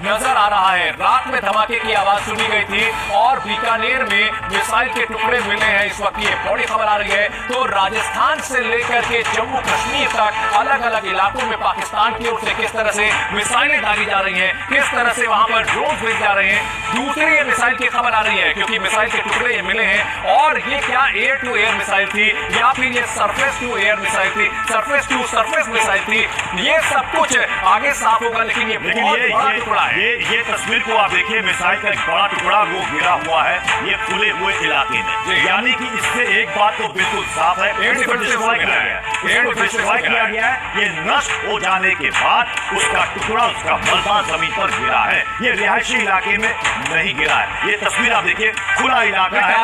नजर आ रहा है। रात में धमाके की आवाज सुनी गई थी और बीकानेर में मिसाइल के टुकड़े मिले हैं। इस वक्त ये बड़ी खबर आ रही है। तो राजस्थान से लेकर के जम्मू कश्मीर तक अलग अलग इलाकों में पाकिस्तान की ओर से किस तरह से मिसाइलें दागी जा रही हैं, किस तरह से वहां पर ड्रोन भेज जा रहे हैं। दूसरी ये मिसाइल की खबर आ रही है क्योंकि मिसाइल के टुकड़े ये मिले हैं और ये क्या एयर टू एयर मिसाइल थी या फिर ये सरफेस टू एयर मिसाइल थी, सरफेस टू सरफेस मिसाइल थी, ये सब कुछ आगे साफ होगा। लेकिन ये बड़ा टुकड़ा है। ये तस्वीर को आप देखिए, मिसाइल का एक बड़ा टुकड़ा वो गिरा हुआ है ये खुले हुए इलाके में। यानी कि इससे एक बात तो बिल्कुल साफ है, किया गया है। ये नष्ट हो जाने के बाद उसका टुकड़ा, उसका मलबा जमीन पर गिरा है। ये रिहायशी इलाके में नहीं गिरा है। ये तस्वीर आप देखिए, खुला इलाका है।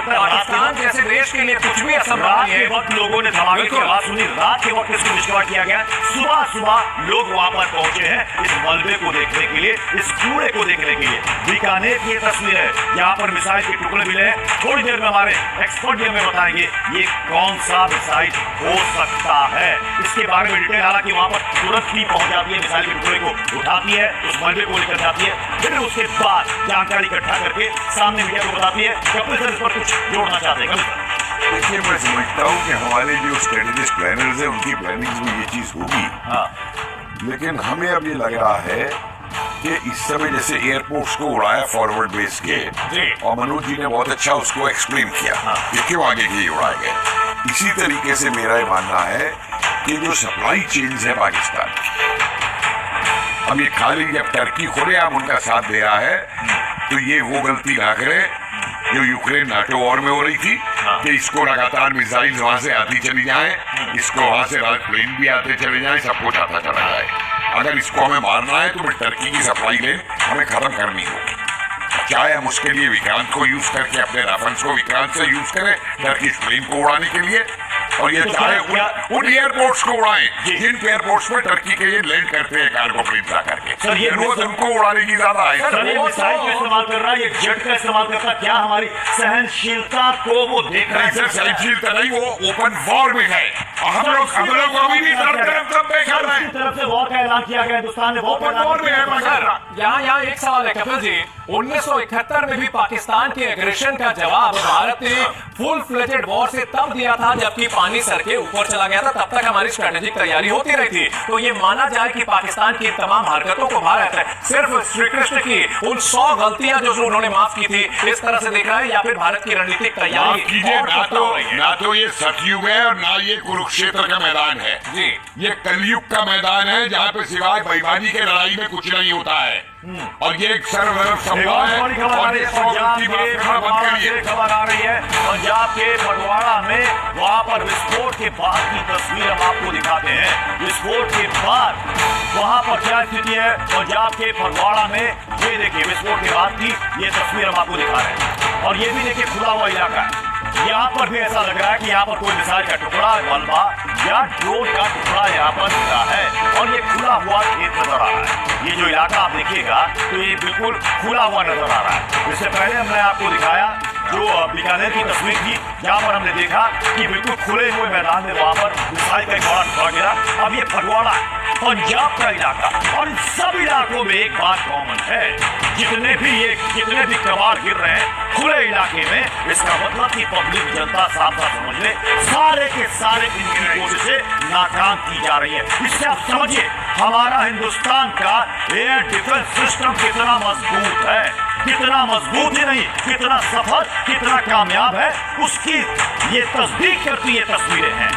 पाकिस्तान जैसे देश के लिए कुछ भी असंभव रात के वक्त लोगों ने धमाके की आवाज सुनी, रात के वक्त इसको डिस्ट्रॉय किया गया। सुबह सुबह लोग वहां पर पहुंचे हैं इस मलबे को देखने के लिए, इस कूड़े को देखने के लिए। बीकानेर की ये तस्वीर है, यहाँ पर मिसाइल के टुकड़े मिले हैं। थोड़ी देर में हमारे एक्सपर्ट ये हमें बताएंगे ये कौन सा मिसाइल हो सकता है। इसके बारे में डिटेल, हालांकि वहां पर तुरंत ही पहुंच जाती है, मिसाइल के टुकड़े को उठाती है, उस मलबे को लेकर जाती है, फिर उसके बाद जानकारी इकट्ठा करके सामने मीडिया को बताती है। कपिल सर इस पर कुछ जोड़ना चाहते हैं? देखिए, मैं समझता हूँ कि हमारे जो स्ट्रेटेजिस्ट प्लानर्स हैं उनकी प्लानिंग में ये चीज होगी। लेकिन हमें अब ये लग रहा है कि इस समय जैसे एयरपोर्ट्स को उड़ाया फॉरवर्ड बेस के, और मनोज जी ने बहुत अच्छा उसको एक्सप्लेन किया कि क्यों आगे के उड़ाए गए। इसी तरीके से मेरा ये मानना है कि जो सप्लाई चेन्स है पाकिस्तान की, अब ये खाली जब टर्की खुलेआम उनका साथ दे रहा है तो ये वो गलती ना करे जो यूक्रेन नाटो वॉर में हो रही थी कि इसको लगातार मिसाइल वहां से आती चली जाए, इसको वहां से प्लेन भी आते चले जाए, सब कुछ आता चला जाए। अगर इसको हमें मारना है तो फिर टर्की की सप्लाई लेन हमें खत्म करनी होगी। चाहे हम उसके लिए विक्रांत को यूज करके अपने राफेल्स को विक्रांत से यूज करें टर्की प्लेन को उड़ाने के लिए, और ये चाहे उन एयरपोर्ट्स को उड़ाएं जिन एयरपोर्ट्स में टर्की के ये लैंड करते हैं कार्गो प्लेन जा करके। सर ये रोज उनको उड़ाने की ज्यादा है। सर ये मिसाइल का इस्तेमाल कर रहा है, ये जेट का इस्तेमाल करता है, क्या हमारी सहनशीलता को वो देख रहा है? सहनशीलता नहीं, वो ओपन वॉर में है। हम लोग अभी भी तरफ से वॉर का ऐलान किया गया, हिंदुस्तान ने ओपन वॉर में है। यहाँ एक सवाल है कपिल जी, 1971 में भी पाकिस्तान के एग्रेशन का जवाब भारत ने फुल फ्लेजेड वॉर से तब दिया था जबकि पानी सर के ऊपर चला गया था। तब तक हमारी स्ट्रेटेजिक तैयारी होती रही थी। तो ये माना जाए कि पाकिस्तान की तमाम हरकतों को भारत सिर्फ श्री कृष्ण की उन 100 गलतियां जो उन्होंने माफ की थी इस तरह से देख रहा है, या फिर भारत की रणनीतिक तैयारी? ना तो ये सतयुग है और ना ये कुरुक्षेत्र का मैदान है जी, ये कलयुग का मैदान है जहाँ पे सिवाय बेईमानी के लड़ाई में कुछ नहीं होता है। और ये खबर आ रही है पंजाब के फगवाड़ा में, वहां पर विस्फोट के बाद की तस्वीर हम आपको दिखाते हैं। विस्फोट के बाद वहां पर क्या स्थिति है पंजाब के फगवाड़ा में, ये देखिए विस्फोट के बाद की ये तस्वीर हम आपको दिखा रहे हैं। और ये भी देखिए खुला हुआ इलाका है, यहाँ पर भी ऐसा लग रहा है कि यहाँ पर कोई मिसाइल का टुकड़ा, मलबा या ड्रोन का टुकड़ा यहाँ पर मिला है और ये खुला हुआ खेत नजर आ रहा है। ये जो इलाका आप देखिएगा तो ये बिल्कुल खुला हुआ नजर आ रहा है। इससे पहले हमने आपको दिखाया जो बीकानेर की तस्वीर थी, जहाँ पर हमने देखा कि बिल्कुल खुले हुए मैदान में वहां पर मिसाइल का एक बड़ा टुकड़ा गिरा। अब ये फगवाड़ा पंजाब का इलाका, और इन सब इलाकों में एक बात कॉमन है, जितने भी कबाड़ गिर रहे हैं खुले इलाके में, इसका मतलब कि पब्लिक जनता साफ साफ समझ ले सारे के सारे इनकी कोशिशें नाकाम की जा रही है। इससे आप समझिए हमारा हिंदुस्तान का एयर डिफेंस सिस्टम कितना मजबूत है, कितना मजबूत ही नहीं कितना सफल, कितना कामयाब है, उसकी ये तस्दीक करती ये तस्वीरें हैं।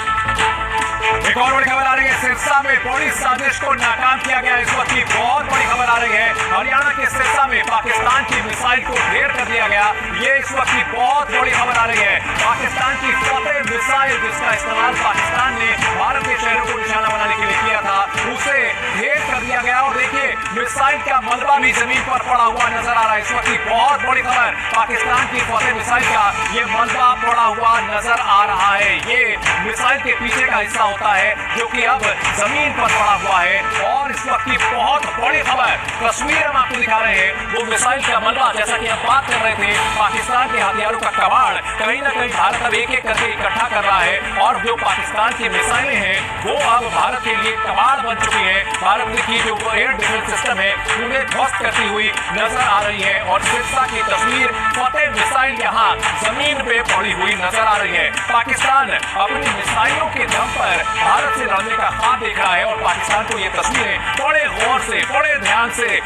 एक और बड़ी खबर आ रही है, सिरसा में बड़ी साजिश को नाकाम किया गया। इस वक्त की बहुत बड़ी खबर आ रही है, हरियाणा के सिरसा में पाकिस्तान की मिसाइल को ढेर कर दिया गया। ये इस वक्त की बहुत बड़ी खबर आ रही है। पाकिस्तान की फतेह मिसाइल जिसका इस्तेमाल पाकिस्तान ने भारत के शहरों को निशाना बनाने के लिए किया था, उसे ढेर कर दिया गया। और देखिए मिसाइल का मलबा भी जमीन पर पड़ा हुआ नजर आ रहा है। इस वक्त की बहुत बड़ी खबर, पाकिस्तान की फतेह मिसाइल का ये मलबा पड़ा हुआ नजर आ रहा है। ये मिसाइल के पीछे का हिस्सा होता है जो कि अब जमीन पर पड़ा हुआ है। और इस वक्त की बहुत बड़ी खबर तस्वीर हम आपको दिखा रहे हैं। वो मिसाइल का मलबा, जैसा कि हम बात कर रहे थे, पाकिस्तान के हथियारों का कबाड़ कहीं ना कहीं भारत अब एक एक करके इकट्ठा कर रहा है और जो पाकिस्तान की मिसाइलें हैं वो अब भारत के लिए कबाड़ बन चुकी है। भारत की जो एयर डिफेंस सिस्टम है उन्हें ध्वस्त करती हुई नजर आ रही है और सिरसा की तस्वीर, फतेह मिसाइल यहाँ जमीन पे पड़ी हुई नजर आ रही है। पाकिस्तान अपनी मिसाइलों के दम पर भारत से लड़ने का ख्वाब देख रहा है और पाकिस्तान को ये तस्वीरें बड़े गौर से, बड़े ध्यान से